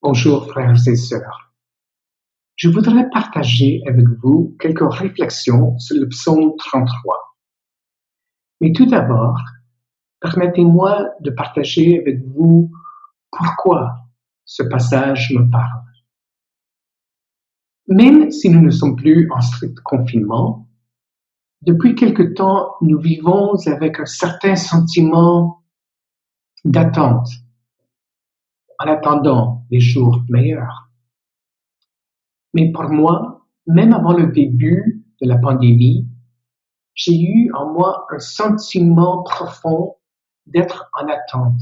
Bonjour frères et sœurs. Je voudrais partager avec vous quelques réflexions sur le psaume 33. Mais tout d'abord, permettez-moi de partager avec vous pourquoi ce passage me parle. Même si nous ne sommes plus en strict confinement, depuis quelque temps, nous vivons avec un certain sentiment d'attente, en attendant les jours meilleurs. Mais pour moi, même avant le début de la pandémie, j'ai eu en moi un sentiment profond d'être en attente,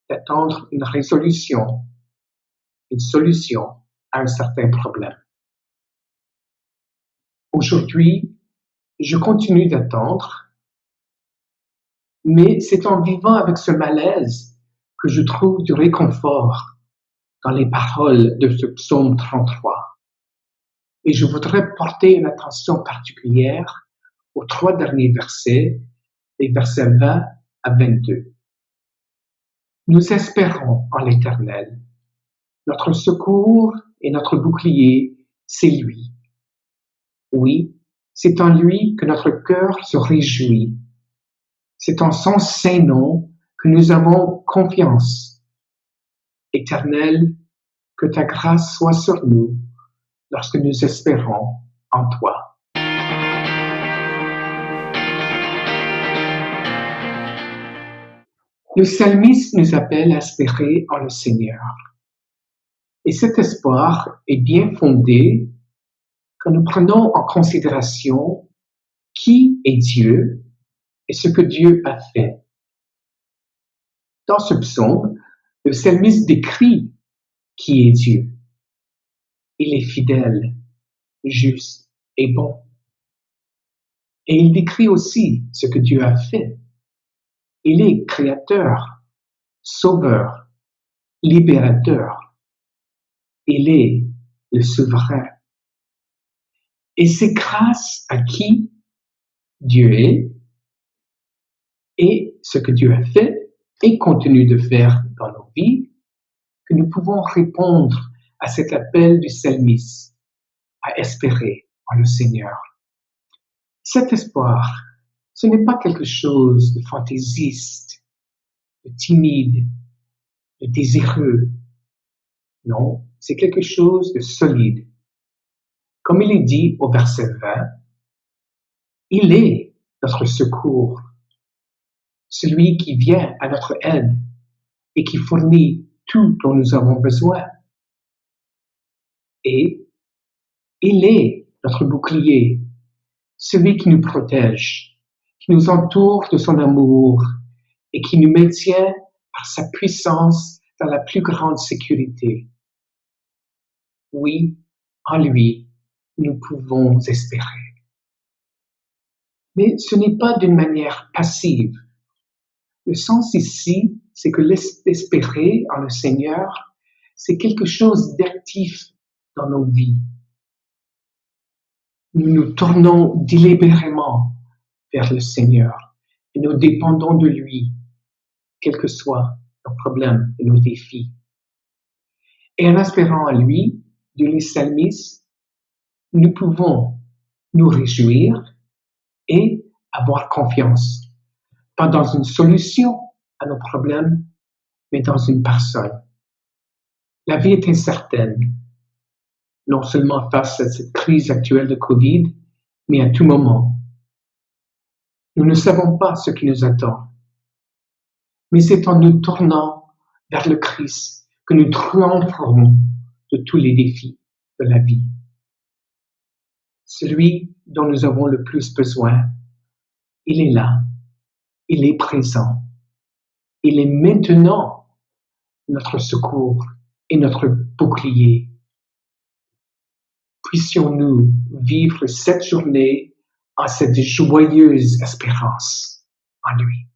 d'attendre une résolution, une solution à un certain problème. Aujourd'hui, je continue d'attendre, mais c'est en vivant avec ce malaise que je trouve du réconfort dans les paroles de ce psaume 33. Et je voudrais porter une attention particulière aux 3 derniers versets, les versets 20 à 22. Nous espérons en l'Éternel. Notre secours et notre bouclier, c'est lui. Oui, c'est en lui que notre cœur se réjouit. C'est en son saint nom que nous avons confiance. Éternel, que ta grâce soit sur nous lorsque nous espérons en toi. Le psalmiste nous appelle à espérer en le Seigneur. Et cet espoir est bien fondé quand nous prenons en considération qui est Dieu et ce que Dieu a fait. Dans ce psaume, le psalmiste décrit qui est Dieu. Il est fidèle, juste et bon. Et il décrit aussi ce que Dieu a fait. Il est créateur, sauveur, libérateur. Il est le souverain. Et c'est grâce à qui Dieu est et ce que Dieu a fait et continue de faire dans nos vies que nous pouvons répondre à cet appel du psalmiste à espérer en le Seigneur. Cet espoir, ce n'est pas quelque chose de fantaisiste, de timide, de désireux. Non, c'est quelque chose de solide. Comme il est dit au verset 20, il est notre secours, celui qui vient à notre aide et qui fournit tout dont nous avons besoin. Et il est notre bouclier, celui qui nous protège, qui nous entoure de son amour et qui nous maintient par sa puissance dans la plus grande sécurité. Oui, en lui, nous pouvons espérer. Mais ce n'est pas d'une manière passive. Le sens ici, c'est que l'espérer en le Seigneur, c'est quelque chose d'actif dans nos vies. Nous nous tournons délibérément vers le Seigneur et nous dépendons de lui, quels que soient nos problèmes et nos défis. Et en espérant en lui, dit les psalmistes, nous pouvons nous réjouir et avoir confiance, pas dans une solution à nos problèmes, mais dans une personne. La vie est incertaine, non seulement face à cette crise actuelle de Covid, mais à tout moment. Nous ne savons pas ce qui nous attend, mais c'est en nous tournant vers le Christ que nous triompherons de tous les défis de la vie. Celui dont nous avons le plus besoin, il est là, il est présent, il est maintenant notre secours et notre bouclier. Puissions-nous vivre cette journée en cette joyeuse espérance en lui.